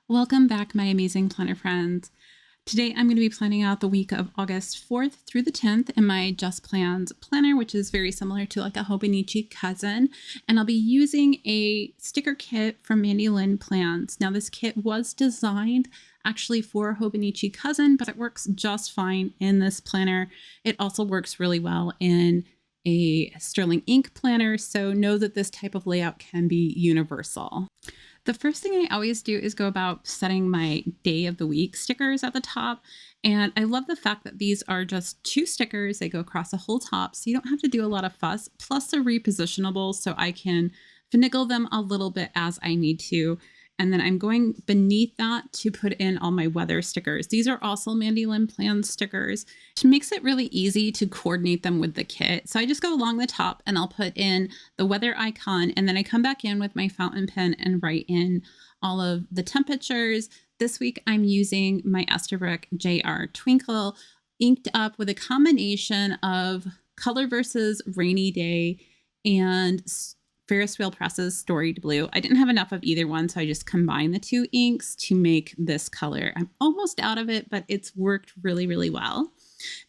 Welcome back, my amazing planner friends. Today I'm going to be planning out the week of August 4th through the 10th in my Just Plans planner, which is very similar to like a Hobonichi cousin. And I'll be using a sticker kit from Mandy Lynn Plans. Now this kit was designed actually for a Hobonichi cousin, but it works just fine in this planner. It also works really well in a sterling ink planner, so know that this type of layout can be universal. The first thing I always do is go about setting my day of the week stickers at the top. And I love the fact that these are just 2 stickers. They go across the whole top, so you don't have to do a lot of fuss. Plus they're repositionable, so I can finagle them a little bit as I need to. And then I'm going beneath that to put in all my weather stickers. These are also Mandy Lynn Plans stickers, which makes it really easy to coordinate them with the kit. So I just go along the top and I'll put in the weather icon, and then I come back in with my fountain pen and write in all of the temperatures. This week I'm using my Esterbrook JR Twinkle, inked up with a combination of Color versus Rainy Day and Ferris Wheel Press's Storied Blue. I didn't have enough of either one, so I just combined the 2 inks to make this color. I'm almost out of it, but it's worked really, really well.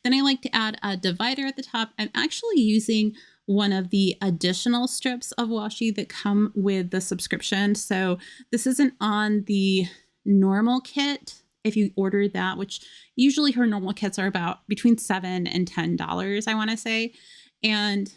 Then I like to add a divider at the top. I'm actually using one of the additional strips of washi that come with the subscription. So this isn't on the normal kit. If you order that, which usually her normal kits are about between $7 and $10, I want to say. And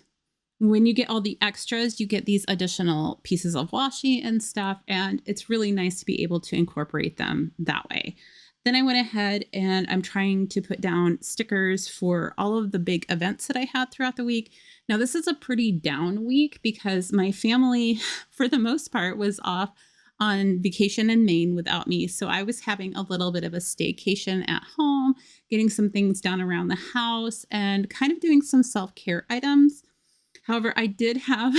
when you get all the extras, you get these additional pieces of washi and stuff, and it's really nice to be able to incorporate them that way. Then I went ahead and I'm trying to put down stickers for all of the big events that I had throughout the week. Now, this is a pretty down week because my family, for the most part, was off on vacation in Maine without me. So I was having a little bit of a staycation at home, getting some things done around the house and kind of doing some self-care items. However, I did have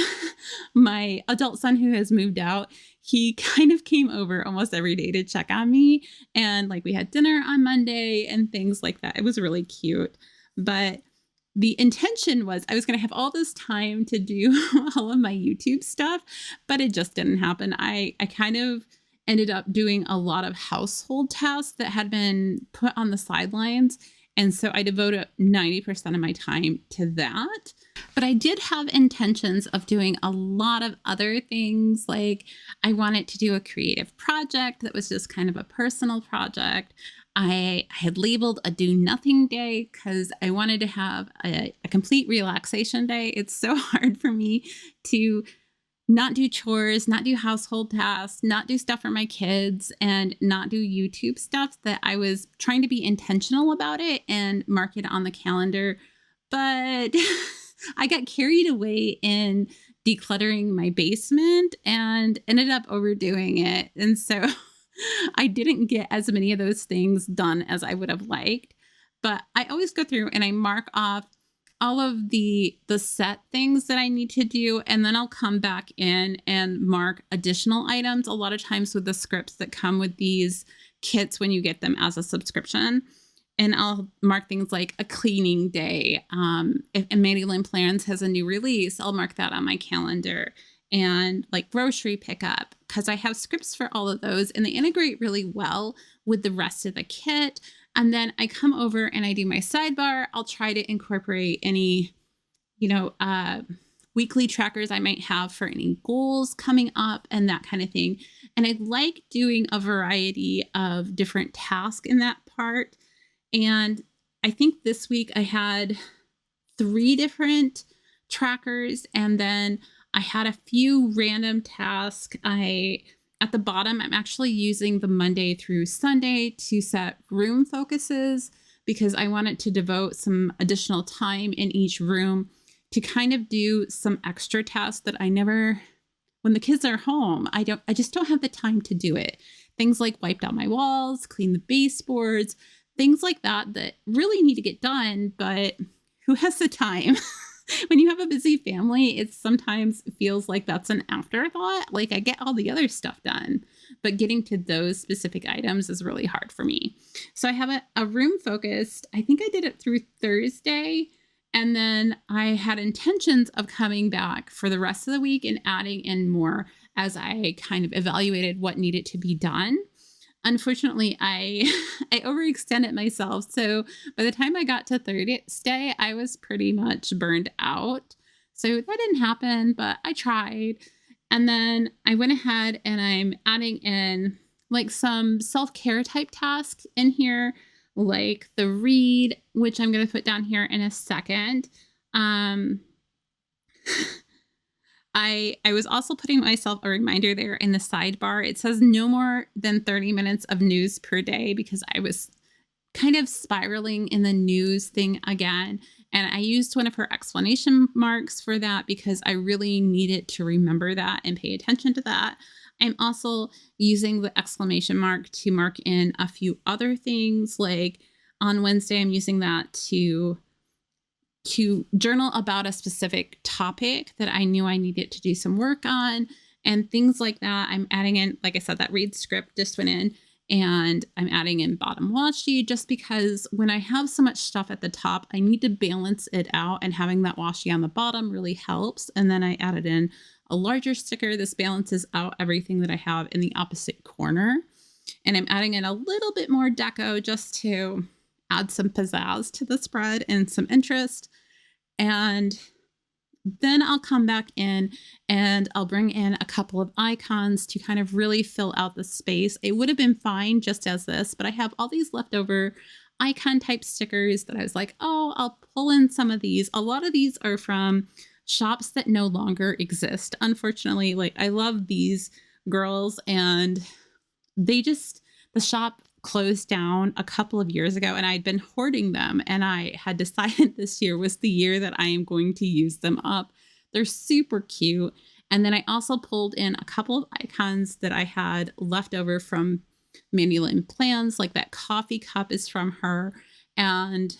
my adult son who has moved out. He kind of came over almost every day to check on me. And like we had dinner on Monday and things like that. It was really cute. But the intention was I was going to have all this time to do all of my YouTube stuff, but it just didn't happen. I kind of ended up doing a lot of household tasks that had been put on the sidelines. And so I devoted 90% of my time to that. But I did have intentions of doing a lot of other things. Like I wanted to do a creative project that was just kind of a personal project. I had labeled a do nothing day because I wanted to have a complete relaxation day. It's so hard for me to not do chores, not do household tasks, not do stuff for my kids, and not do YouTube stuff that I was trying to be intentional about it and mark it on the calendar. But I got carried away in decluttering my basement and ended up overdoing it. And so I didn't get as many of those things done as I would have liked. But I always go through and I mark off all of the set things that I need to do, and then I'll come back in and mark additional items. A lot of times with the scripts that come with these kits when you get them as a subscription. And I'll mark things like a cleaning day. If Mandy Lynn Plans has a new release, I'll mark that on my calendar. And like grocery pickup, because I have scripts for all of those and they integrate really well with the rest of the kit. And then I come over and I do my sidebar. I'll try to incorporate any, weekly trackers I might have for any goals coming up and that kind of thing. And I like doing a variety of different tasks in that part. And I think this week I had 3 different trackers, and then I had a few random tasks. At the bottom, I'm actually using the Monday through Sunday to set room focuses because I wanted to devote some additional time in each room to kind of do some extra tasks that when the kids are home, I just don't have the time to do it. Things like wipe down my walls, clean the baseboards, things like that really need to get done, but who has the time? When you have a busy family, it sometimes feels like that's an afterthought. Like I get all the other stuff done, but getting to those specific items is really hard for me. So I have a room focused. I think I did it through Thursday. And then I had intentions of coming back for the rest of the week and adding in more as I kind of evaluated what needed to be done. Unfortunately, I overextended myself. So by the time I got to Thursday, I was pretty much burned out. So that didn't happen, but I tried. And then I went ahead and I'm adding in like some self-care type tasks in here, like the read, which I'm going to put down here in a second. Um, I was also putting myself a reminder there in the sidebar. It says no more than 30 minutes of news per day because I was kind of spiraling in the news thing again. And I used one of her exclamation marks for that because I really needed to remember that and pay attention to that. I'm also using the exclamation mark to mark in a few other things. Like on Wednesday, I'm using that to journal about a specific topic that I knew I needed to do some work on and things like that. I'm adding in, like I said, that read script just went in, and I'm adding in bottom washi just because when I have so much stuff at the top, I need to balance it out, and having that washi on the bottom really helps. And then I added in a larger sticker. This balances out everything that I have in the opposite corner. And I'm adding in a little bit more deco just to add some pizzazz to the spread and some interest. And then I'll come back in and I'll bring in a couple of icons to kind of really fill out the space. It would have been fine just as this, but I have all these leftover icon type stickers that I was like, oh, I'll pull in some of these. A lot of these are from shops that no longer exist. Unfortunately, like I love these girls, and the shop closed down a couple of years ago, and I'd been hoarding them, and I had decided this year was the year that I am going to use them up. They're super cute. And then I also pulled in a couple of icons that I had left over from Mandy Lynn Plans, like that coffee cup is from her. And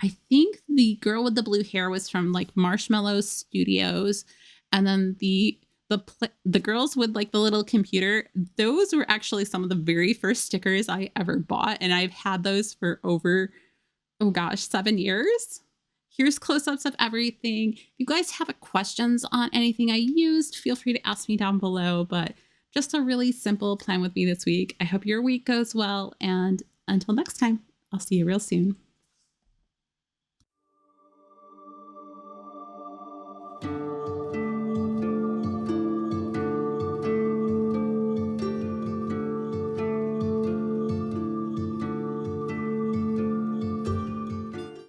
I think the girl with the blue hair was from like Marshmallow Studios. And then the girls with like the little computer, those were actually some of the very first stickers I ever bought. And I've had those for over, 7 years. Here's close-ups of everything. If you guys have questions on anything I used, feel free to ask me down below. But just a really simple plan with me this week. I hope your week goes well. And until next time, I'll see you real soon.